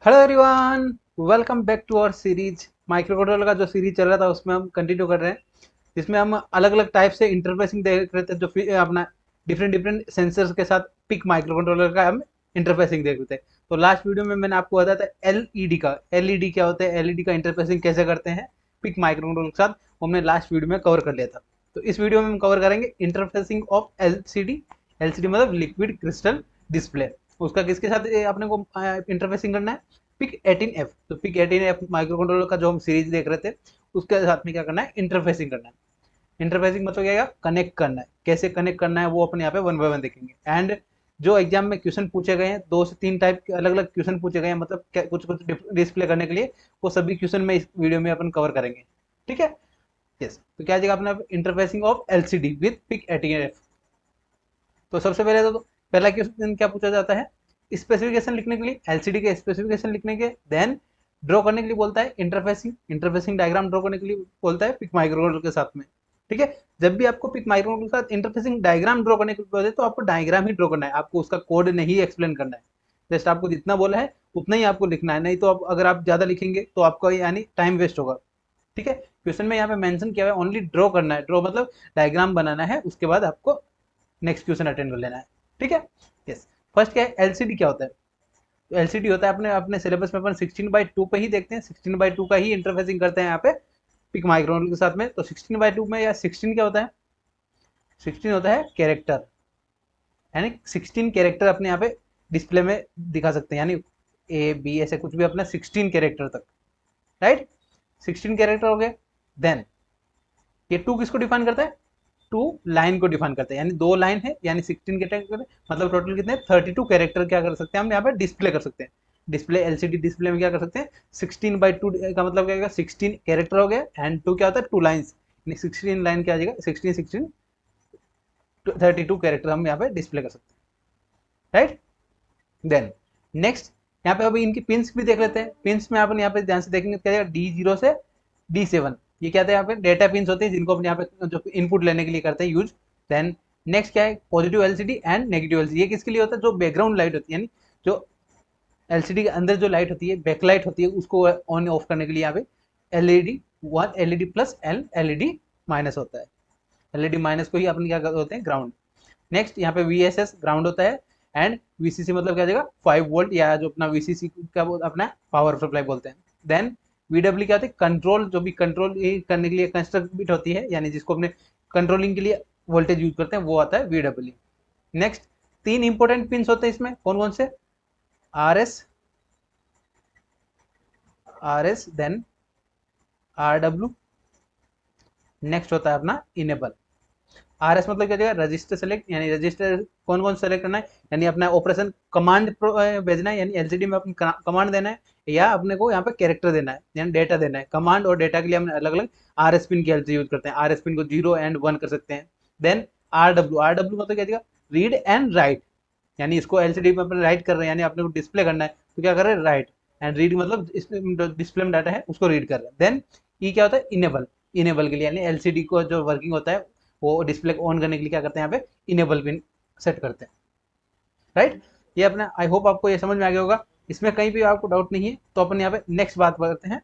Hello everyone, welcome back to our series. Microcontroller का जो series चल रहा था उसमें हम कंटिन्यू कर रहे हैं, जिसमें हम अलग अलग टाइप से इंटरफेसिंग देख रहे थे। जो अपना डिफरेंट डिफरेंट सेंसर्स के साथ पिक माइक्रो कंट्रोलर का हम इंटरफेसिंग देख रहे थे। तो लास्ट वीडियो में मैंने आपको बताया था एलईडी का, एलईडी क्या होता है, एलईडी का इंटरफेसिंग कैसे करते हैं पिक माइक्रो कंट्रोलर के साथ, वो हमने लास्ट वीडियो में कवर कर लिया था। तो इस वीडियो में हम कवर करेंगे इंटरफेसिंग ऑफ एलसीडी। एलसीडी मतलब लिक्विड क्रिस्टल डिस्प्ले। उसका किसके साथ अपने को इंटरफेसिंग करना है? Pick 18F। तो पिक 18F माइक्रो कंट्रोलर का जो हम सीरीज देख रहे थे उसके साथ में क्या करना है? इंटरफेसिंग करना है। इंटरफेसिंग मतलब क्या? कनेक्ट करना है। कैसे कनेक्ट करना है वो अपने यहाँ पे वन बाय वन देखेंगे। एंड जो एग्जाम में क्वेश्चन पूछे गए हैं, 2 से 3 टाइप के अलग अलग क्वेश्चन पूछे गए हैं, मतलब कुछ कुछ डिस्प्ले करने के लिए, वो सभी क्वेश्चन में इस वीडियो में अपन कवर करेंगे। ठीक है? यस। तो क्या जाएगा अपना interfacing of LCD with PIC 18F। तो सबसे पहले तो पहला क्वेश्चन क्या पूछा जाता है? स्पेसिफिकेशन लिखने के लिए, एलसीडी के स्पेसिफिकेशन लिखने के, देन ड्रॉ करने के लिए बोलता है इंटरफेसिंग, इंटरफेसिंग डायग्राम ड्रॉ करने के लिए बोलता है पिक माइक्रोकंट्रोलर के साथ में। ठीक है? जब भी आपको पिक माइक्रोकंट्रोलर के साथ इंटरफेसिंग डायग्राम ड्रॉ करने के लिए बोलते हैं तो आपको डायग्राम ही ड्रॉ करना है, आपको उसका कोड नहीं एक्सप्लेन करना है। जस्ट आपको जितना बोला है उतना ही आपको लिखना है, नहीं तो अगर आप ज्यादा लिखेंगे तो आपका यानी टाइम वेस्ट होगा। ठीक है? क्वेश्चन में यहाँ पे मेंशन किया हुआ है ओनली ड्रॉ करना है। ड्रॉ मतलब डायग्राम बनाना है, उसके बाद आपको नेक्स्ट क्वेश्चन अटेंड कर लेना है। ठीक है? यस। फर्स्ट क्या है? एलसीडी क्या होता है? तो एलसीडी होता है अपने अपने सिलेबस में अपन 16:2 पे ही देखते हैं, 16:2 का ही इंटरफेसिंग करते हैं यहाँ पे पिक माइक्रोकंट्रोलर के साथ में। तो 16:2 में या 16 क्या होता है? 16 होता है कैरेक्टर, यानी 16 कैरेक्टर अपने यहाँ पे डिस्प्ले में दिखा सकते हैं, यानी ए बी ऐसे कुछ भी अपना 16 कैरेक्टर तक। राइट? 16 कैरेक्टर हो गए। देन ये टू किसको डिफाइन करता है? टू लाइन को डिफाइन करते हैं, यानी 2 लाइन है, यानी 16 कैरेक्टर, मतलब टोटल कितने? 32 कैरेक्टर क्या कर सकते हैं हम यहाँ पे डिस्प्ले कर सकते हैं। डिस्प्ले एलसीडी डिस्प्ले में क्या कर सकते हैं? 16:2 का मतलब क्या? 16 कैरेक्टर हो गया, एंड टू क्या होता है? 2 लाइन्स, यानी 16 लाइन क्या आ जाएगा? 16 16 32 कैरेक्टर हम यहाँ पे डिस्प्ले कर सकते हैं। राइट? देन नेक्स्ट यहाँ पे अभी इनकी पिंस भी देख लेते हैं। पिंस में अपन यहाँ पे ध्यान से देखेंगे क्या जाएगा? D0 से D7, ये क्या था? यहाँ पे डेटा पिंस होते हैं जिनको अपन यहाँ पे जो इनपुट लेने के लिए करते हैं यूज। देन नेक्स्ट क्या है? Positive LCD and negative LCD. ये किसके लिए होता है? जो बैकग्राउंड लाइट होती है, यानी जो एलसीडी के अंदर जो लाइट होती है, बैकलाइट होती है, उसको ऑन ऑफ करने के लिए यहाँ पे LED 1 LED plus LED minus होता है। LED माइनस को ही अपन क्या होते हैं? ग्राउंड। नेक्स्ट यहाँ पे VSS ग्राउंड होता है, एंड VCC मतलब क्या जाएगा? 5 वोल्ट, या जो अपना VCC का अपना पावर सप्लाई बोलते हैं। देन VW क्या होती है? कंट्रोल, जो भी कंट्रोल करने के लिए कंस्ट्रक्ट बिट होती है, यानी जिसको अपने कंट्रोलिंग के लिए वोल्टेज यूज करते हैं, वो आता है VW। नेक्स्ट 3 इंपॉर्टेंट पिन होते हैं इसमें, कौन कौन से? RS देन RW, नेक्स्ट होता है अपना इनेबल। RS मतलब क्या जाएगा? रजिस्टर सेलेक्ट, यानी रजिस्टर कौन कौन सेलेक्ट करना है, यानी अपना ऑपरेशन कमांड भेजना है, यानी एलसीडी में अपन कमांड देना है, या अपने को यहाँ पे कैरेक्टर देना है, यानी डेटा देना है। कमांड और डेटा के लिए हमने अलग अलग RS पिन की हेल्प से यूज करते हैं। RS पिन को 0 एंड 1 कर सकते हैं। देन RW मतलब क्या जाएगा? रीड एंड राइट, यानी इसको एलसीडी में अपन राइट कर रहे हैं, यानी अपने को डिस्प्ले करना है, तो क्या कर रहे हैं? राइट। एंड रीड मतलब डिस्प्ले में डाटा है उसको रीड कर रहे हैं। देन ई क्या होता है? इनेबल, इनेबल के लिए, यानी एलसीडी को जो वर्किंग होता है वो डिस्प्ले को ऑन करने के लिए क्या करते हैं? यहाँ पे इनेबल पिन सेट करते हैं। राइट? ये अपना, आई होप आपको ये समझ में आ गया होगा। इसमें कहीं भी आपको डाउट नहीं है तो अपन यहाँ पे नेक्स्ट बात करते हैं।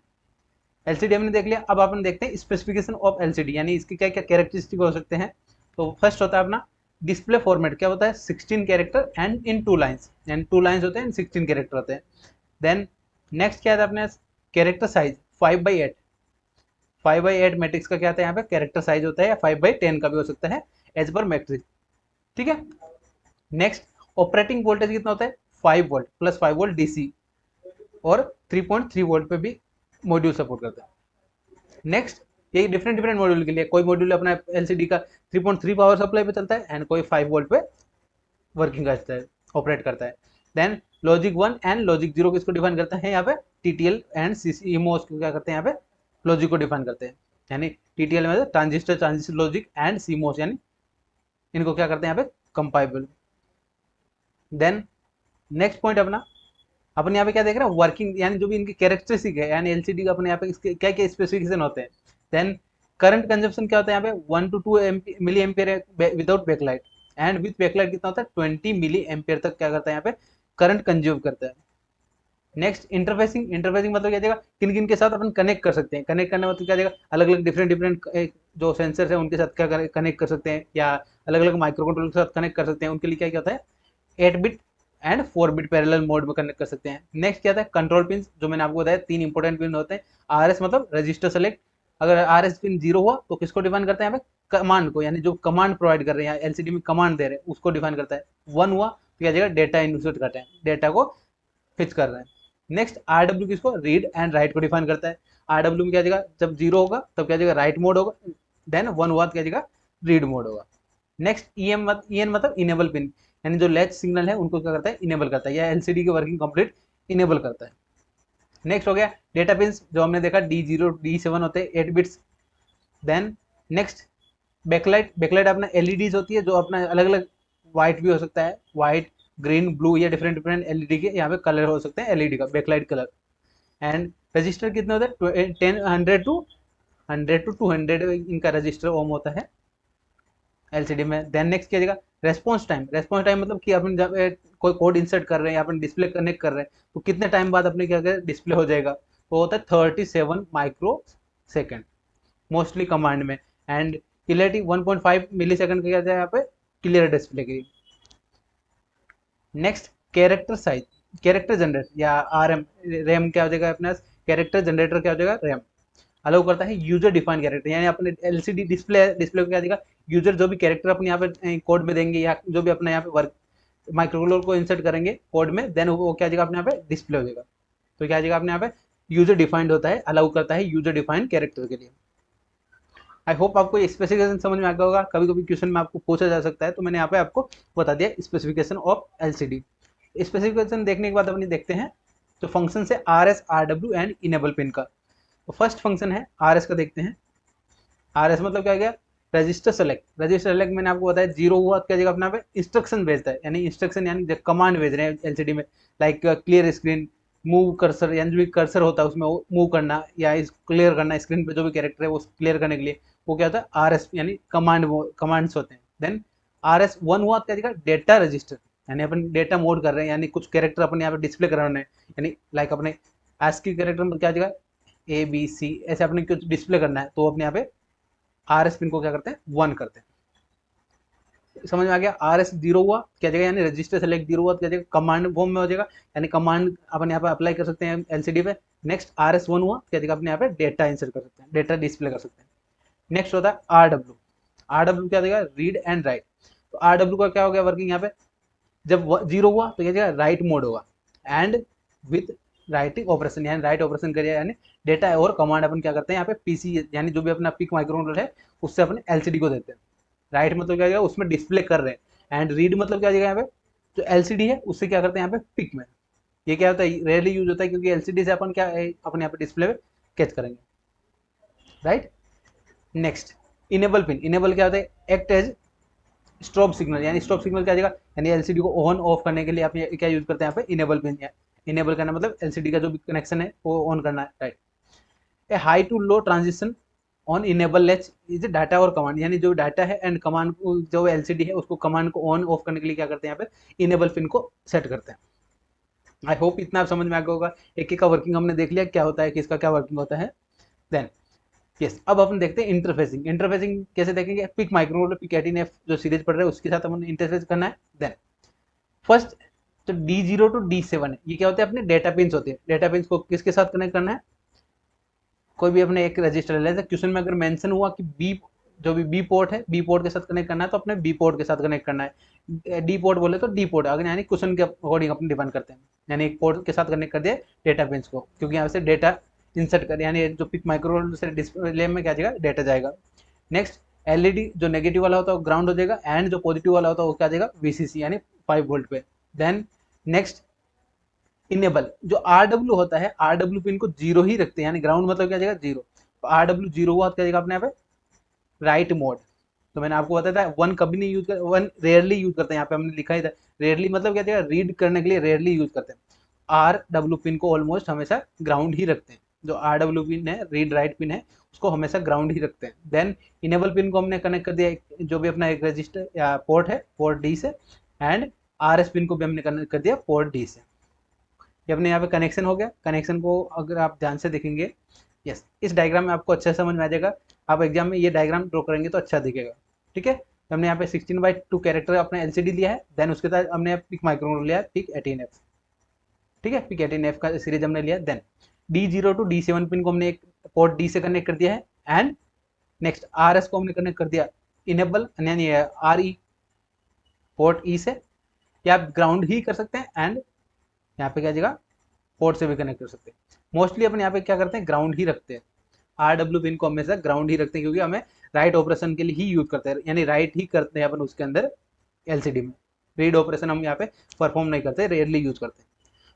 एलसीडी हमने देख लिया, अब अपन देखते हैं स्पेसिफिकेशन ऑफ एलसीडी, यानी इसके क्या क्या कैरेक्टरिस्टिक हो सकते हैं। तो फर्स्ट होता है अपना डिस्प्ले फॉर्मेट, क्या होता है? 16 कैरेक्टर एंड इन 2 लाइन्स, यानी 2 लाइन्स होते हैं, 16 कैरेक्टर होते हैं। देन नेक्स्ट क्या था अपने? Character size 5/8। 5/8 मैट्रिक्स का क्या आता है? यहाँ पे कैरेक्टर साइज होता है, या 5/10 का भी हो सकता है, एज पर मैट्रिक्स। ठीक है? नेक्स्ट ऑपरेटिंग वोल्टेज कितना होता है? 5 वोल्ट प्लस 5 वोल्ट DC, और 3.3 वोल्ट पे भी मॉड्यूल सपोर्ट करता है। नेक्स्ट ये डिफरेंट डिफरेंट मॉड्यूल के लिए, कोई मॉड्यूल अपना एलसीडी का 3.3 पावर सप्लाई पे चलता है, एंड कोई 5 वोल्ट पे वर्किंग करता है, ऑपरेट करता है। देन लॉजिक 1 एंड लॉजिक 0 किसको डिफाइन करता है? यहाँ पे TTL एंड CMOS को क्या करते हैं? यहाँ पे लॉजिक को डिफाइन करते हैं, यानी TTL में transistor transistor logic, and CMOS यानी इनको क्या करते हैं? यहाँ पे कंपाइबल। देन नेक्स्ट पॉइंट अपना, अपन यहाँ पे क्या देख रहे हैं? वर्किंग, यानी जो भी इनकी कैरेक्टरिस्टिक है, यानी एलसीडी का अपने यहाँ पे इसके क्या क्या स्पेसिफिकेशन होते हैं। देन करंट कंजप्शन क्या होता है? यहाँ पे 1 to 2 milliampere without backlight, and with backlight कितना होता है? 20 मिली एम्पियर तक क्या करता है यहाँ पे? करंट कंज्यूम करता है। नेक्स्ट इंटरफेसिंग, इंटरफेसिंग मतलब क्या जाएगा, किन किन के साथ अपन कनेक्ट कर सकते हैं, कनेक्ट करने मतलब क्या जाएगा, अलग अलग डिफरेंट डिफरेंट जो सेंसर्स है उनके साथ क्या कनेक्ट कर सकते हैं, या अलग अलग माइक्रो कंट्रोलर के साथ कनेक्ट कर सकते हैं, उनके लिए क्या क्या होता है 8 bit and 4 bit parallel mode में कनेक्ट कर सकते हैं। नेक्स्ट क्या था कंट्रोल पिन, जो मैंने आपको बताया 3 इंपॉर्टेंट पिन होते हैं। RS मतलब रजिस्टर सेलेक्ट, अगर RS पिन 0 हुआ तो किसको डिफाइन करता है यहाँ पे, कमांड को, यानी जो कमांड प्रोवाइड कर रहे हैं एलसीडी में कमांड दे रहे हैं उसको डिफाइन करता है। 1 हुआ तो क्या जाएगा डेटा इनपुट करता है, डेटा को फिक्स कर रहा है। नेक्स्ट RW किसको, रीड एंड राइट को डिफाइन करता है। RW में क्या जाएगा, जब 0 होगा तब क्या जाएगा राइट मोड होगा, देन 1 हुआ तो क्या जाएगा रीड मोड होगा। नेक्स्ट EN मतलब इनेबल पिन, यानी जो लैच सिग्नल है उनको क्या करता है इनेबल करता है, या एलसीडी की वर्किंग कंप्लीट इनेबल करता है। नेक्स्ट हो गया डेटा पिन्स, जो हमने देखा D0 D7 होते हैं 8 bits. Then next backlight, backlight अपना एलईडीज होती है जो अपना अलग अलग व्हाइट भी हो सकता है, व्हाइट ग्रीन ब्लू या डिफरेंट डिफरेंट एलईडी के यहाँ पे कलर हो सकते हैं एलईडी का बैकलाइट कलर। एंड रजिस्टर कितने होते हैं 100 टू 200 इनका रजिस्टर ओम होता है एलसीडी में। देन नेक्स्ट क्या जाएगा रेस्पॉन्स टाइम, रेस्पॉन्स टाइम मतलब कि अपन जब कोई कोड इंसर्ट कर रहे हैं या अपन डिस्प्ले कनेक्ट कर रहे हैं तो कितने टाइम बाद अपने क्या डिस्प्ले हो जाएगा, तो होता है 37 माइक्रो सेकेंड मोस्टली कमांड में। एंड क्लियरिटी 1.5 मिली सेकेंड का क्या जाए यहाँ पे क्लियर डिस्प्ले के लिए। Next character size, character generate या RM रैम क्या हो जाएगा अपने पास, कैरेक्टर जनरेटर क्या हो जाएगा रैम, अलाउ करता है यूजर डिफाइन कैरेक्टर, यानी अपने एलसीडी डिस्प्ले डिस्प्ले को क्या देगा यूजर जो भी कैरेक्टर अपने यहाँ पे कोड में देंगे या जो भी अपने यहाँ पे वर्क माइक्रोकंट्रोलर को इंसर्ट करेंगे कोड में, देन वो क्या जाएगा अपने यहाँ पे डिस्प्ले हो जाएगा। तो क्या जाएगा अपने यहाँ पे यूजर डिफाइंड होता है, अलाउ करता है यूजर डिफाइंड कैरेक्टर के लिए। आई होप आपको ये स्पेसिफिकेशन समझ में आ गया होगा, कभी कभी क्वेश्चन में आपको पूछा जा सकता है, तो मैंने यहाँ पे आपको बता दिया स्पेसिफिकेशन ऑफ एलसीडी। स्पेसिफिकेशन देखने के बाद अपनी देखते हैं तो फंक्शन है RS RW and enable pin का। तो फर्स्ट फंक्शन है RS का, देखते हैं। RS मतलब क्या गया रजिस्टर सेलेक्ट, रजिस्टर सेलेक्ट मैंने आपको बताया 0 हुआ क्या जगह अपना पे इंस्ट्रक्शन भेजता है, यानी इंस्ट्रक्शन यानी कमांड भेज रहे हैं एलसीडी में, like clear screen, move cursor, यानी जो भी कर्सर होता है उसमें वो मूव करना या क्लियर करना स्क्रीन पे जो भी कैरेक्टर है वो क्लियर करने के लिए वो क्या होता है RS यानी कमांड्स होते हैं। देन RS1 हुआ क्या जगह डेटा रजिस्टर, यानी अपन डेटा मोड कर रहे हैं, यानी कुछ कैरेक्टर अपने यहाँ पे डिस्प्ले कराने हैं, यानी लाइक अपने ASCII कैरेक्टर में क्या जगह ABC ऐसे अपने कुछ डिस्प्ले करना है तो अपने यहाँ पे RS पिन को क्या करते हैं 1 करते हैं। समझ में आ गया। RS 0 हुआ क्या जगह, यानी रजिस्टर सेलेक्ट 0 हुआ क्या जगह कमांड होम में हो जाएगा, यानी कमांड अपन यहाँ पे अप्लाई कर सकते हैं एलसीडी पे। नेक्स्ट RS1 हुआ क्या जगह अपने यहाँ पे डेटा इंसर्ट कर सकते हैं, डेटा डिस्प्ले कर सकते हैं। नेक्स्ट होता है RW, RW क्या देगा रीड एंड राइट। तो RW का क्या हो गया वर्किंग यहाँ पे, जब 0 हुआ तो क्या जगह राइट मोड होगा, एंड विथ राइटिंग ऑपरेशन, यानी राइट ऑपरेशन करिए, यानी डेटा और कमांड अपन क्या करते हैं यहाँ पे पीसी यानी जो भी अपना पिक माइक्रोकंट्रोलर है उससे अपने एलसीडी को देते हैं। राइट मतलब क्या जाएगा उसमें डिस्प्ले कर रहे हैं, एंड रीड मतलब क्या जाएगा यहाँ पे जो एलसीडी है उससे क्या करते हैं यहाँ पे पिक में। ये क्या होता है रेयरली यूज होता है क्योंकि एलसीडी से अपन क्या अपने यहाँ पे डिस्प्ले पे कैच करेंगे, right. Next enable pin, enable क्या होता है एक्ट एज स्टॉप सिग्नल, यानी स्टॉप सिग्नल क्या जाएगा, यानी एलसीडी को ऑन ऑफ करने के लिए आप क्या यूज करते हैं यहाँ पे इनेबल पिन। इनेबल करना मतलब एलसीडी का जो भी कनेक्शन है वो ऑन करना है, right. A high to low transition on enable latch is data और कमांड, यानी जो डाटा है एंड कमांड जो एलसीडी है उसको कमांड को ऑन ऑफ करने के लिए क्या करते हैं यहाँ पे इनेबल पिन को सेट करते हैं। आई होप इतना आप समझ में आ गया होगा, एक एक का वर्किंग हमने देख लिया क्या होता है किसका क्या वर्किंग होता है। देन यस अब अपन देखते हैं इंटरफेसिंग, इंटरफेसिंग कैसे देखेंगे, पिक माइक्रोकंट्रोलर पिक18F जो सीरीज पढ़ रहे हैं उसके साथ अपन इंटरफेस करना है। देन फर्स्ट तो D0 टू D7 ये क्या होते हैं अपने डेटा पिन्स होते हैं, डेटा पिन्स को किसके साथ कनेक्ट करना है, कोई भी अपने एक रजिस्टर ले लेते, क्वेश्चन में अगर मेंशन हुआ कि बी जो भी बी पोर्ट है बी पोर्ट के साथ कनेक्ट करना है तो अपने बी पोर्ट के साथ कनेक्ट करना है, डी पोर्ट बोले तो डी पोर्ट, अगर यानी क्वेश्चन के अकॉर्डिंग अपन डिफाइन करते हैं, यानी एक पोर्ट के साथ कनेक्ट कर दिया डेटा पिन्स को क्योंकि यहाँ से डेटा इंसर्ट कर यानी जो पिक माइक्रोकंट्रोलर से डिस्प्ले में क्या जाएगा डेटा जाएगा। नेक्स्ट एलईडी जो नेगेटिव वाला होता है वो ग्राउंड हो जाएगा, एंड जो पॉजिटिव वाला होता है वो क्या जाएगा VCC यानी 5 वोल्ट पे। देन नेक्स्ट इनेबल जो RW होता है RW पिन को 0 ही रखते हैं, यानी ग्राउंड मतलब क्या जाएगा 0, तो RW 0 हुआ क्या जाएगा अपने यहाँ पे राइट मोड। तो मैंने आपको बताया था 1 कभी नहीं यूज कर, 1 रेयरली यूज करते हैं, यहाँ पे हमने लिखा ही था रेयरली मतलब क्या जाएगा रीड करने के लिए रेयरली यूज करते हैं। RW पिन को ऑलमोस्ट हमेशा ग्राउंड ही रखते हैं, जो RW पिन है रीड राइट पिन है उसको हमेशा ग्राउंड ही रखते हैं। देन इनेबल पिन को हमने कनेक्ट कर दिया जो भी अपना एक रजिस्टर या पोर्ट है पोर्ट D से, एंड RS पिन को भी हमने कनेक्ट कर दिया पोर्ट D से। ये अपने यहाँ पे कनेक्शन हो गया। कनेक्शन को अगर आप ध्यान से देखेंगे, यस, इस डायग्राम में आपको अच्छा समझ में आ जाएगा। आप एग्जाम में ये डायग्राम ड्रॉ करेंगे तो अच्छा दिखेगा। ठीक है, तो हमने यहाँ पे 16:2 कैरेक्टर अपना एलसीडी लिया है। देन उसके बाद हमने पिक माइक्रोकंट्रोलर लिया है, पिक 18F। ठीक है, पिक 18F का सीरीज हमने लिया। Then D0 to D7 pin को हमने एक पोर्ट डी से कनेक्ट कर दिया है। एंड नेक्स्ट RS को हमने कनेक्ट कर दिया इनेबल, यानी RE पोर्ट ई से, या आप ग्राउंड ही कर सकते हैं। एंड यहाँ पे क्या जगह पोर्ट से भी कनेक्ट कर सकते हैं। मोस्टली अपन यहाँ पे क्या करते हैं, ग्राउंड ही रखते हैं। RW पिन को हमेशा ग्राउंड ही रखते हैं, क्योंकि हमें राइट ऑपरेशन के लिए ही यूज करते हैं, यानी राइट ही करते हैं अपन उसके अंदर एलसीडी में। रीड ऑपरेशन हम यहाँ पे परफॉर्म नहीं करते, रेयरली यूज करते हैं।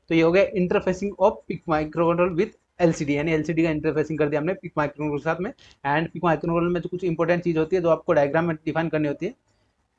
तो ये हो गया interfacing of PIC microcontroller with LCD, यानी एलसीडी का इंटरफेसिंग कर दिया हमने पिक माइक्रोकंट्रोलर के साथ में। एंड पिक माइक्रोकंट्रोलर में जो कुछ इंपॉर्टेंट चीज होती है जो आपको डायग्राम में डिफाइन करनी होती है,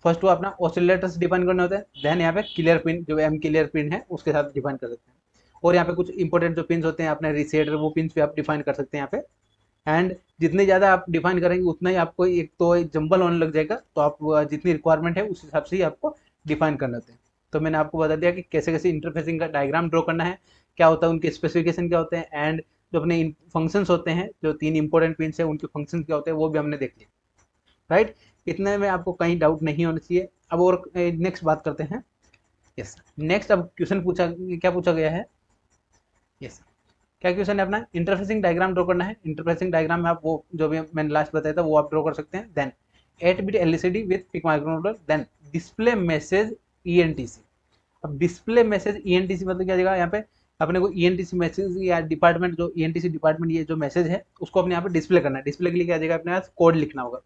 फर्स्ट वो अपना ऑसिलेटर्स डिफाइन करने होते हैं। देन यहाँ पे क्लियर पिन, जो एम क्लियर पिन है उसके साथ डिफाइन कर सकते हैं। और यहाँ पे कुछ इंपॉर्टेंट जो पिन होते हैं अपने रीसेटर, वो पिन भी आप डिफाइन कर सकते हैं यहाँ पे। एंड जितने ज़्यादा आप डिफाइन करेंगे उतना ही आपको एक तो जंबल होने लग जाएगा, तो आप जितनी रिक्वायरमेंट है उस हिसाब से ही आपको डिफाइन करना होते हैं। तो मैंने आपको बता दिया कि कैसे कैसे इंटरफेसिंग का डायग्राम ड्रॉ करना है, क्या होता है, उनके स्पेसिफिकेशन क्या होते हैं, एंड जो अपने फंक्शंस होते हैं, जो 3 इंपॉर्टेंट पिन्स है उनके फंक्शंस क्या होते हैं, वो भी हमने देख लिया। राइट, इतने में आपको कहीं डाउट नहीं होना चाहिए। अब और नेक्स्ट बात करते हैं। यस, नेक्स्ट अब क्वेश्चन क्या पूछा गया है। यस, क्या क्वेश्चन है अपना, इंटरफेसिंग डायग्राम ड्रॉ करना है। इंटरफेसिंग डायग्राम में आप वो जो भी मैंने लास्ट बताया था वो आप ड्रॉ कर सकते हैं। Then 8-bit LCD with PIC microcontroller, then display message ENTC. अब डिस्प्ले मैसेज ईएनटीसी मतलब क्या जगह, यहाँ पे अपने को ईएनटीसी मैसेज या डिपार्टमेंट, जो ईएनटीसी डिपार्टमेंट ये जो मैसेज है उसको अपने यहाँ पे डिस्प्ले करना है। डिस्प्ले के लिए क्या जगह अपने पास कोड लिखना होगा।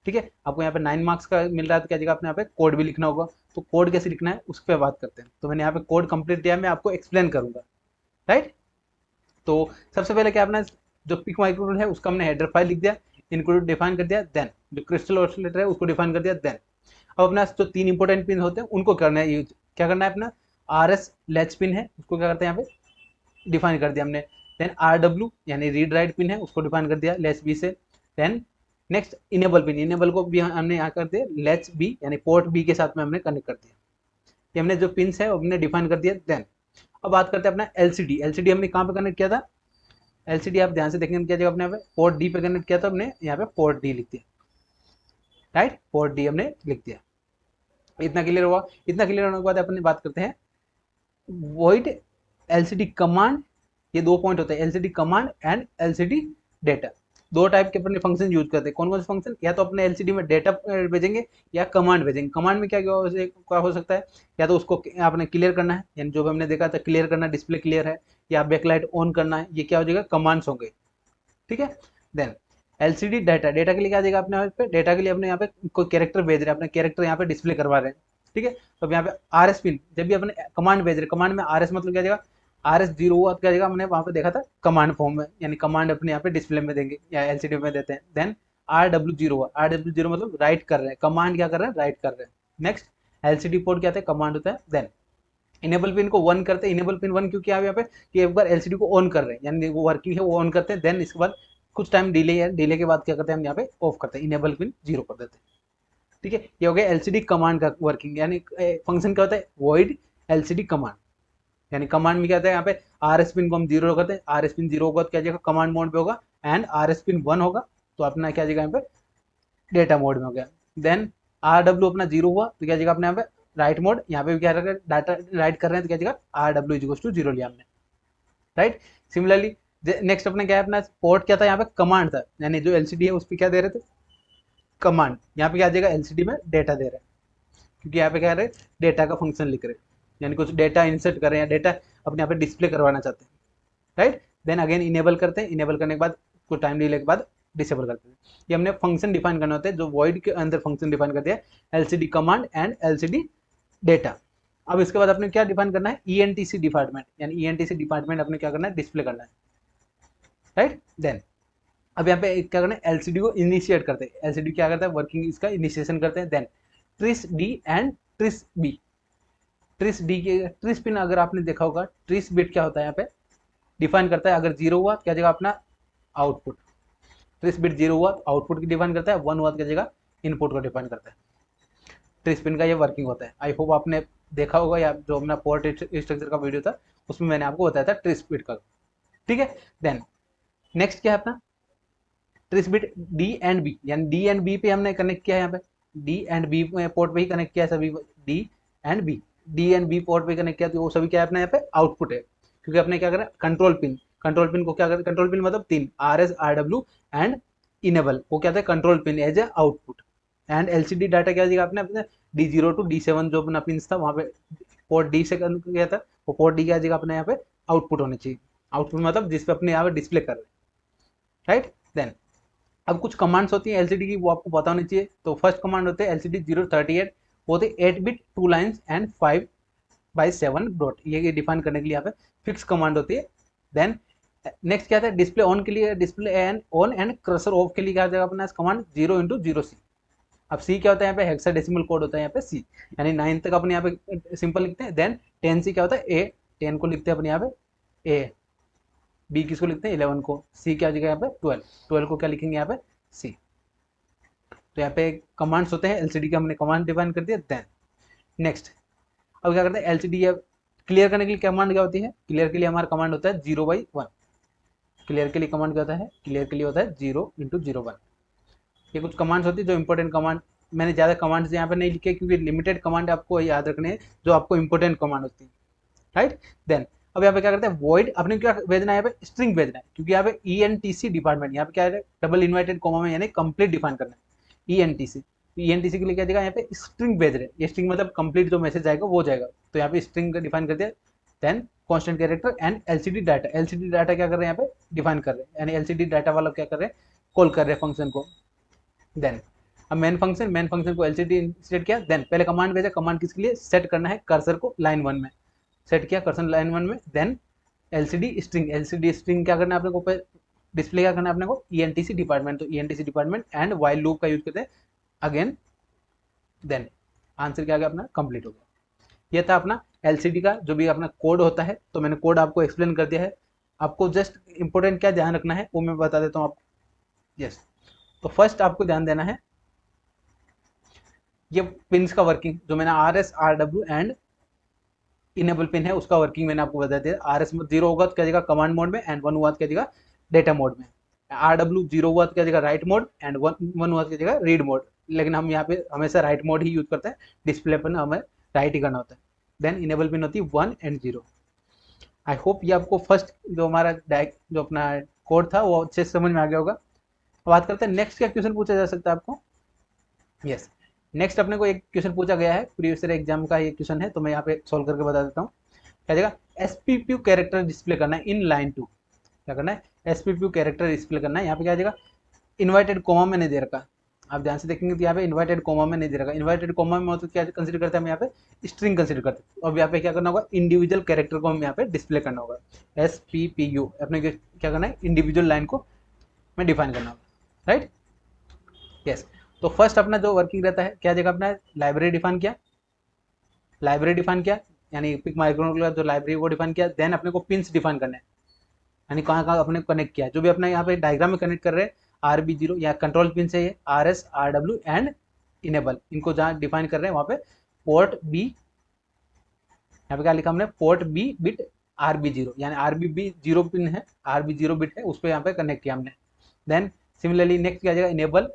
ठीक है, आपको यहाँ पे 9 मार्क्स का मिल रहा है, तो क्या जगह अपने यहाँ पे कोड भी लिखना होगा। तो कोड कैसे लिखना है उस पर बात करते हैं। तो मैंने यहाँ पे कोड कंप्लीट किया, मैं आपको एक्सप्लेन करूंगा। राइट, तो सबसे पहले क्या अपना जो पिक माइक्रोकंट्रोलर है उसका हमने हेडर फाइल लिख दिया, इंक्लूड डिफाइन कर दिया। देन जो क्रिस्टल ऑसिलेटर है उसको डिफाइन कर दिया। देन अब अपना जो 3 इंपॉर्टेंट पिन होते हैं उनको करना है यूज। क्या करना है अपना, RS लैच पिन है उसको क्या करते हैं यहाँ पे डिफाइन कर दिया हमने। देन RW यानी रीड राइट पिन है उसको डिफाइन कर दिया लैच बी से। Then next enable pin, enable को भी हमने यहाँ कर दिया लैच बी, यानी पोर्ट बी के साथ में हमने कनेक्ट कर दिया। ये हमने जो पिन्स है हमने डिफाइन कर दिया। देन अब बात करते हैं अपना एलसीडी। एलसीडी हमने कहाँ पे कनेक्ट किया था, एलसीडी आप ध्यान से देखेंगे क्या जगह अपने यहाँ पे पोर्ट डी पे कनेक्ट किया था, हमने यहाँ पे पोर्ट डी लिख दिया। राइट, पोर्ट डी हमने लिख दिया। इतना क्लियर हुआ। इतना क्लियर होने के बाद अपन बात करते हैं वॉइड एलसीडी कमांड। ये 2 पॉइंट होते हैं, LCD command and LCD data. 2 type के अपने फंक्शन यूज करते हैं। कौन कौन से फंक्शन, या तो अपने एलसीडी में डेटा भेजेंगे या कमांड भेजेंगे। कमांड में क्या हो सकता है, या तो उसको आपने क्लियर करना है, यानी जो भी हमने देखा था क्लियर करना, डिस्प्ले क्लियर है, या बैकलाइट ऑन करना है, ये क्या हो जाएगा, कमांड्स होंगे। ठीक है, देन एलसीडी डाटा, डेटा के लिए क्या आ जाएगा अपने यहाँ पे, डेटा के लिए अपने यहाँ पे कोई कैरेक्टर भेज रहे हैं, अपने कैरेक्टर यहाँ पे डिस्प्ले करवा रहे हैं। ठीक है, तो यहाँ पे RS पिन, जब भी अपने कमांड भेज रहे हैं, कमांड में RS मतलब क्या जाएगा, RS 0 हुआ तो क्या जाएगा, हमने वहाँ पे देखा था कमांड फॉर्म में, यानी कमांड अपने यहाँ पे डिस्प्ले में देंगे या एलसीडी में देते हैं। देन RW 0 हुआ, RW 0 मतलब राइट कर रहे हैं, कमांड क्या कर रहे हैं, राइट कर रहे हैं। नेक्स्ट एलसीडी पोर्ट क्या होता है, कमांड होता है। देन इनेबल पिन को 1 करते हैं। इनेबल पिन 1 क्यों किया यहाँ पे, कि एक बार एलसीडी को ऑन कर रहे हैं, यानी वो वर्किंग है वो ऑन करते हैं। देन इसके बाद कुछ टाइम डिले है, डिले के बाद क्या करते हैं हम यहाँ पे ऑफ करते हैं, इनेबल पिन 0 कर देते हैं। ठीक है, ये हो गया एलसीडी कमांड का वर्किंग, यानी फंक्शन क्या होता है, वॉइड एलसीडी कमांड। यानी कमांड में क्या होता है, यहाँ पे RS पिन को हम 0 करते हैं, RS पिन 0 होगा तो क्या जाएगा कमांड मोड पे होगा, एंड RS पिन 1 होगा तो अपना क्या जाएगा यहाँ पे डेटा मोड में हो गया। देन RW अपना 0 हुआ तो क्या जाएगा अपने यहाँ पे राइट मोड, यहाँ पे भी क्या रहेगा, डाटा राइट कर रहे हैं तो क्या जाएगा RW = 0 लिया हमने। राइट, सिमिलरली नेक्स्ट अपने क्या है, अपना पोर्ट क्या था, यहाँ पे कमांड था, यानी जो एलसीडी है उस पर क्या दे रहे थे, कमांड। यहाँ पे क्या आ जाएगा, एलसीडी में डेटा दे रहे हैं, क्योंकि यहाँ पे क्या रहे, डेटा का फंक्शन लिख रहे हैं, यानी कुछ डेटा इंसर्ट कर रहे हैं या डेटा अपने यहाँ पे डिस्प्ले करवाना चाहते हैं। राइट, देन अगेन इनेबल करते हैं, इनेबल करने के बाद कुछ टाइम डिले के बाद डिसेबल करते हैं। ये हमने फंक्शन डिफाइन करना होता है, जो वॉइड के अंदर फंक्शन डिफाइन करते हैं, LCD command and LCD data. अब इसके बाद अपने क्या डिफाइन करना है, ईएनटीसी डिपार्टमेंट, यानी ईएनटीसी डिपार्टमेंट अपने क्या करना है, डिस्प्ले करना है। राइट, देन अब यहाँ पे क्या करना है, एलसीडी को इनिशिएट करते हैं। एलसीडी क्या करता है, वर्किंग इसका इनिशिएशन करते हैं। Then TRIS D and TRIS B. TRIS D के ट्रिस पिन अगर आपने देखा होगा, ट्रिस बिट क्या होता है यहाँ पे डिफाइन करता है, अगर 0 हुआ क्या जगह अपना आउटपुट, ट्रिस बिट 0 हुआ आउटपुट की डिफाइन करता है, 1 हुआ क्या जगह इनपुट को डिफाइन करता है। ट्रिस पिन का ये वर्किंग होता है। आई होप आपने देखा होगा, या जो अपना पोर्ट स्ट्रक्चर का वीडियो था उसमें मैंने आपको बताया था ट्रिस बिट का। ठीक है, देन नेक्स्ट क्या है अपना TRIS bit D and B, यानी डी एंड बी पे हमने कनेक्ट किया है, यहाँ पे डी एंड बी पोर्ट पे ही कनेक्ट किया है सभी, D and B, D and B port पे कनेक्ट किया, तो वो सभी क्या है अपने यहाँ पे आउटपुट है, क्योंकि अपने क्या करें कंट्रोल पिन को क्या करें, कंट्रोल पिन मतलब तीन, R S R W and enable, वो क्या था control pin as A output, and LCD data क्या दिया आपने अपने D0 to D7 जो अपना पिन था वहाँ पे पोर्ट डी से किया था, वो पोर्ट डी क्या जगह अपने यहाँ पे आउटपुट होनी चाहिए, आउटपुट मतलब जिस पे अपने यहाँ पे डिस्प्ले कर रहे हैं, राइट। देन अब कुछ कमांड्स होती हैं एलसीडी की, वो आपको पता होनी चाहिए। तो फर्स्ट कमांड होते हैं एलसीडी 038, वो होते 8 बिट 2 लाइन्स एंड 5/7 डॉट, ये डिफाइन करने के लिए यहाँ पे फिक्स कमांड होती है। देन नेक्स्ट क्या था डिस्प्ले ऑन के लिए, display and on and cursor of के लिए क्या जाएगा अपना कमांड 0x0C। अब सी क्या होता है यहाँ पे हेक्साडेसिमल कोड होता है यहाँ पे सी, यानी 9 तक अपने यहाँ पे सिंपल लिखते हैं। देन 10 सी क्या होता है ए, 10 को लिखते हैं अपने यहाँ पे ए, बी किसको लिखते हैं 11 को, सी क्या हो जाएगा यहाँ पे 12 को क्या लिखेंगे यहाँ पे सी। तो यहाँ पे कमांड्स होते हैं एलसीडी के, हमने कमांड डिफाइन कर दिया। देन नेक्स्ट अब क्या करते हैं एलसीडी क्लियर करने के लिए कमांड क्या होती है, क्लियर के लिए हमारा कमांड होता है 0/1, क्लियर के लिए कमांड क्या होता है, क्लियर के लिए होता है 0x01। ये कुछ कमांड्स होती है जो इंपॉर्टेंट कमांड, मैंने ज़्यादा कमांड्स यहाँ पे नहीं लिखे क्योंकि लिमिटेड कमांड आपको याद रखने हैं जो आपको इंपॉर्टेंट कमांड होती है, राइट। देन अब यहाँ पे क्या करते हैं वॉइड, अपने क्या भेजना है यहाँ पे स्ट्रिंग भेजना है, क्योंकि यहाँ पे ENTC डिपार्टमेंट, यहाँ पे क्या है डबल इन्वर्टेड कॉमा में यानी कंप्लीट डिफाइन करना है ENTC, ENTC के लिए क्या जाएगा यहाँ पे स्ट्रिंग भेज रहे हैं, ये स्ट्रिंग मतलब कंप्लीट जो मैसेज आएगा वो जाएगा, तो यहाँ पे स्ट्रिंग डिफाइन कर दिया। Then constant character and LCD data, LCD data क्या कर रहे हैं यहाँ पे डिफाइन कर रहे हैं, यानी एलसीडी डाटा वाला क्या कर रहे हैं कॉल कर रहे हैं फंक्शन को। देन अब मेन फंक्शन को एलसीडी सेट किया। देन पहले कमांड भेजा, कमांड किसके लिए सेट करना है कर्सर को लाइन 1 में, सेट किया कर्सर लाइन 1 में। देन एलसीडी स्ट्रिंग क्या करना है अपने को, डिस्प्ले क्या करना है अपने को ENTC डिपार्टमेंट, तो ENTC department and while loop का यूज करते हैं अगेन। देन आंसर क्या आ गया अपना कंप्लीट हो गया। ये था अपना एलसीडी का जो भी अपना कोड होता है, तो मैंने कोड आपको एक्सप्लेन कर दिया है। आपको जस्ट इंपॉर्टेंट क्या ध्यान रखना है वो मैं बता देता हूँ आपको। यस, तो फर्स्ट आपको ध्यान देना है ये पिन्स का वर्किंग, जो मैंने RS RW and enable pin है उसका वर्किंग मैंने आपको बता दिया। RS में 0 होगा तो क्या जगह कमांड मोड में, एंड 1 हुआ तो क्या जगह डेटा मोड में। RW 0 हुआ तो क्या जगह राइट मोड, एंड 1 हुआ तो क्या जगह रीड मोड, लेकिन हम यहाँ पे हमेशा राइट मोड ही यूज करते हैं, डिस्प्ले पर हमें राइट ही करना होता है। देन इनेबल पिन होती है 1 एंड 0। आई होप ये आपको फर्स्ट जो हमारा जो अपना कोड था वो अच्छे से समझ में आ गया होगा। बात करते हैं नेक्स्ट क्या क्वेश्चन पूछा जा सकता है आपको। यस, नेक्स्ट अपने को एक क्वेश्चन पूछा गया है, प्रीवियस ईयर एग्जाम का ये क्वेश्चन है, तो मैं यहाँ पे सॉल्व करके बता देता हूँ। क्या जगह SPPU कैरेक्टर डिस्प्ले करना है इन लाइन 2, क्या करना है SPPU कैरेक्टर डिस्प्ले करना है। यहाँ पे क्या जगह इन्वर्टेड कोमा में नहीं दे रखा, आप ध्यान से देखेंगे तो यहाँ पे इन्वर्टेड कोमा में नहीं दे रखा। इन्वर्टेड कोमा में तो क्या कंसिडर करते हैं हम यहाँ पे स्ट्रिंग कंसिडर करते हैं। अब यहाँ पे क्या करना होगा इंडिविजुअल कैरेक्टर को हम यहाँ पे डिस्प्ले करना होगा, SPPU अपने क्या करना है इंडिविजुअल लाइन को मैं डिफाइन करना होगा, राइट। यस, तो फर्स्ट अपना जो वर्किंग रहता है क्या जगह अपना लाइब्रेरी डिफाइन किया, यानी पिक माइक्रो का जो लाइब्रेरी वो डिफाइन किया। देन अपने को पिंस डिफाइन करना है, यानी कहाँ कहाँ अपने कनेक्ट किया, जो भी अपना यहाँ पे डायग्राम में कनेक्ट कर रहे हैं RB0 या कंट्रोल पिन से ये RS RW एंड इनेबल, इनको जहाँ डिफाइन कर रहे हैं वहाँ पे पोर्ट B, यहाँ पे क्या लिखा हमने पोर्ट B बिट RB0, यानी RB0 पिन है, RB0 बिट है, उस पर यहाँ पे कनेक्ट किया हमने। देन सिमिलरली नेक्स्ट क्या जाएगा इनेबल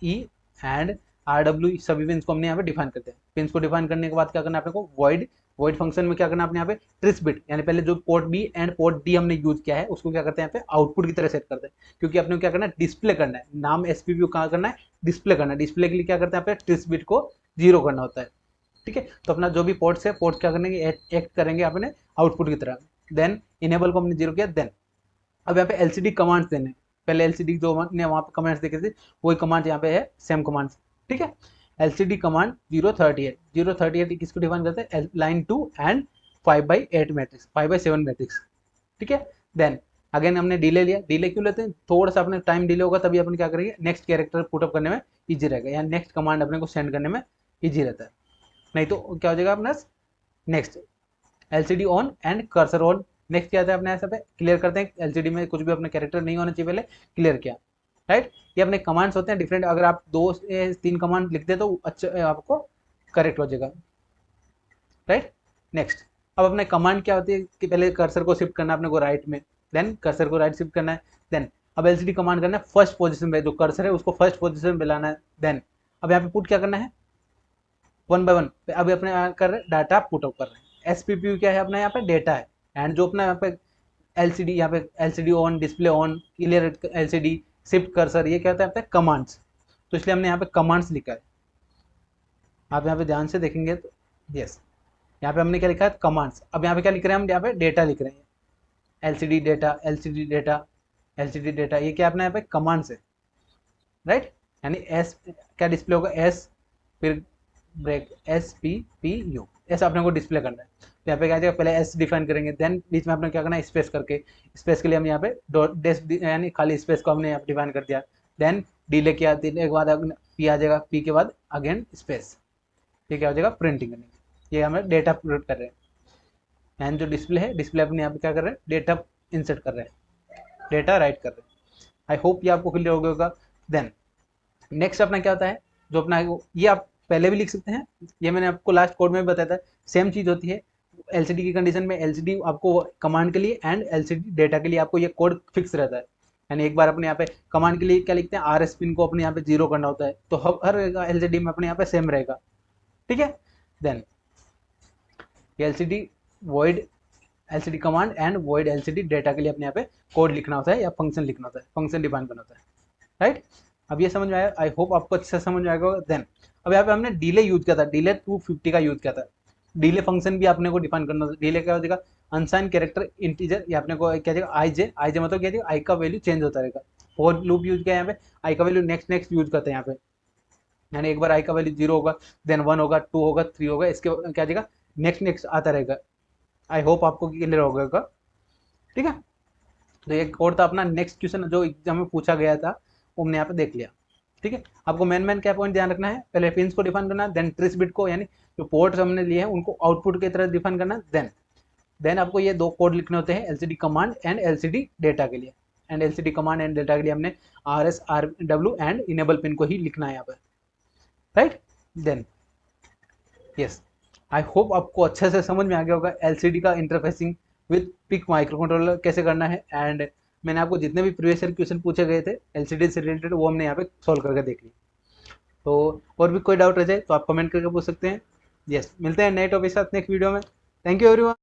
E एंड RW, सभी पिन्स को हमने यहाँ पे डिफाइन करते हैं। पिन्स को डिफाइन करने के बाद क्या करना है अपने को वॉइड फंक्शन में क्या करना है अपने यहाँ पे ट्रिस बिट, यानी पहले जो port B and port D हमने यूज किया है उसको क्या करते हैं यहाँ पे आउटपुट की तरह सेट करते हैं, क्योंकि अपने को क्या करना है डिस्प्ले करना है, नाम SPPU कहाँ करना है डिस्प्ले करना है। डिस्प्ले के लिए क्या करते हैं यहाँ पे ट्रिस बिट को 0 करना होता है, ठीक है। तो अपना जो भी पोर्ट्स है पोर्ट्स क्या करेंगे एक्ट करेंगे अपने आउटपुट की तरह। देन इनेबल को हमने 0 किया। देन अब यहाँ पे LCD कमांड्स देने, पहले LCD जो हमने वहाँ पे कमांड्स देखे थे वही कमांड यहाँ पे है सेम कमांड्स, ठीक है। LCD कमांड 038 किसको डिफाइन करते हैं लाइन 2 एंड 5/8 मैट्रिक्स 5/7 मैट्रिक्स, ठीक है। देन अगेन हमने डिले लिया, डिले क्यों लेते हैं थोड़ा सा अपने टाइम डिले होगा तभी अपन क्या करेंगे नेक्स्ट कैरेक्टर पुटअप करने में ईजी रहेगा, या नेक्स्ट कमांड अपने को सेंड करने में ईजी रहता है, नहीं तो क्या हो जाएगा अपना next LCD on and cursor on. Next क्या आता है अपने ऐसा पे क्लियर करते हैं, LCD में कुछ भी अपने कैरेक्टर नहीं होना चाहिए पहले क्लियर किया, राइट। ये अपने कमांड्स होते हैं डिफरेंट, अगर आप 2 से 3 कमांड लिखते हैं तो अच्छा आपको करेक्ट हो जाएगा, राइट। नेक्स्ट अब अपने कमांड क्या होती है कि पहले कर्सर को शिफ्ट करना है अपने को राइट में, देन कर्सर को राइट शिफ्ट करना है, देन अब एलसीडी कमांड करना है फर्स्ट पोजीशन पे, जो कर्सर है उसको फर्स्ट पोजीशन पे लाना है, देन अब यहाँ पे पुट क्या करना है, वन बाय वन अभी अपने कर रहे हैं डाटा पुट अप कर रहे हैं। एसपीपीयू क्या है अपना यहाँ पे डेटा है, एंड जो अपना यहाँ पे एलसीडी, यहाँ पे LCD on, display on, clear LCD, shift cursor, ये क्या होता है यहाँ पे कमांड्स। तो इसलिए हमने यहाँ पे कमांड्स लिखा है, आप यहाँ पे ध्यान से देखेंगे तो यस, यहाँ पे हमने क्या लिखा है कमांड्स। अब यहाँ पे क्या लिख रहे हैं हम, यहाँ पे डेटा लिख रहे हैं, LCD data, LCD data, LCD data, ये क्या अपना यहाँ पे कमांड्स है, राइट। यानी एस क्या डिस्प्ले होगा, एस फिर break S P P U, ऐसा अपने को डिस्प्ले करना है। तो यहाँ पे क्या जाएगा, पहले एस डिफाइन करेंगे, देन बीच में अपने क्या करना है स्पेस करके, स्पेस के लिए हम यहाँ पे डॉट डैश यानी खाली स्पेस को हमने यहाँ पे डिफाइन कर दिया, देन डिले किया, डिले के बाद पी आ जाएगा, पी के बाद अगेन स्पेस, ये क्या हो जाएगा प्रिंटिंग करनी, ये हमें डेटा प्रिंट कर रहे हैं। एंड जो डिस्प्ले है, डिस्प्ले अपने यहाँ पे क्या कर रहे हैं, डेटा इंसर्ट कर रहे हैं, डेटा राइट कर रहे हैं। आई होप ये आपको क्लियर हो गया होगा। देन नेक्स्ट अपना क्या होता है, जो अपना ये आप पहले भी लिख सकते हैं, ये मैंने आपको लास्ट कोड में भी बताया था, सेम चीज़ होती है एलसीडी की कंडीशन में। एलसीडी आपको कमांड के लिए एंड एलसीडी डेटा के लिए आपको ये कोड फिक्स रहता है। यानी एक बार अपने यहाँ पे कमांड के लिए क्या लिखते हैं, आर एस पिन को अपने यहाँ पे 0 करना होता है, तो हर एलसीडी में अपने यहाँ पे सेम रहेगा, ठीक है। Then LCD void LCD command and void LCD data के लिए अपने यहाँ पे कोड लिखना होता है या फंक्शन लिखना होता है, फंक्शन डिफाइन करना होता है, राइट। अब ये समझ में आया, आई होप आपको अच्छे से समझ में आएगा। देन अब यहाँ पे हमने डिले यूज किया था, डिले 250 का यूज किया था। डिले फंक्शन भी अपने को डिफाइन करना होता है। डिले क्या हो जाएगा, अनसाइन कैरेक्टर इंटीजर, ये अपने को क्या जाएगा आई जे मतलब क्या जाएगा, आई का वैल्यू चेंज होता रहेगा। फॉर लूप यूज किया यहाँ पे, आई का वैल्यू नेक्स्ट नेक्स्ट यूज करते हैं यहाँ पे, यानी एक बार आई का वैल्यू 0 होगा, देन 1 होगा, 2 होगा, 3 होगा, इसके क्या जाएगा नेक्स्ट नेक्स्ट आता रहेगा। आई होप आपको क्लियर हो गया, ठीक है। तो ये कोड था अपना। नेक्स्ट क्वेश्चन जो एग्जाम में पूछा गया था वो हमने यहाँ पे देख लिया, ठीक है। आपको मेन क्या पॉइंट ध्यान रखना है, पहले पिन्स को डिफाइन करना, देन ट्रेस बिट को यानी जो पोर्ट्स हमने लिए हैं उनको आउटपुट की तरह डिफाइन करना, देन आपको ये 2 कोड लिखने होते हैं LCD command and LCD data के लिए। And LCD command and data के लिए हमने R S R W and enable pin को ही लिखना है यहाँ पर, right. Then yes, I hope आपको अच्छे से समझ में आ गया होगा एलसीडी का interfacing with PIC microcontroller कैसे करना है। एंड मैंने आपको जितने भी प्रीवियस ईयर क्वेश्चन पूछे गए थे एलसीडी से रिलेटेड वो हमने यहाँ पे सॉल्व करके देख ली। तो और भी कोई डाउट रह जाए तो आप कमेंट करके पूछ सकते हैं। यस, मिलते हैं नए टॉपिक के साथ नेक्स्ट वीडियो में। Thank you everyone.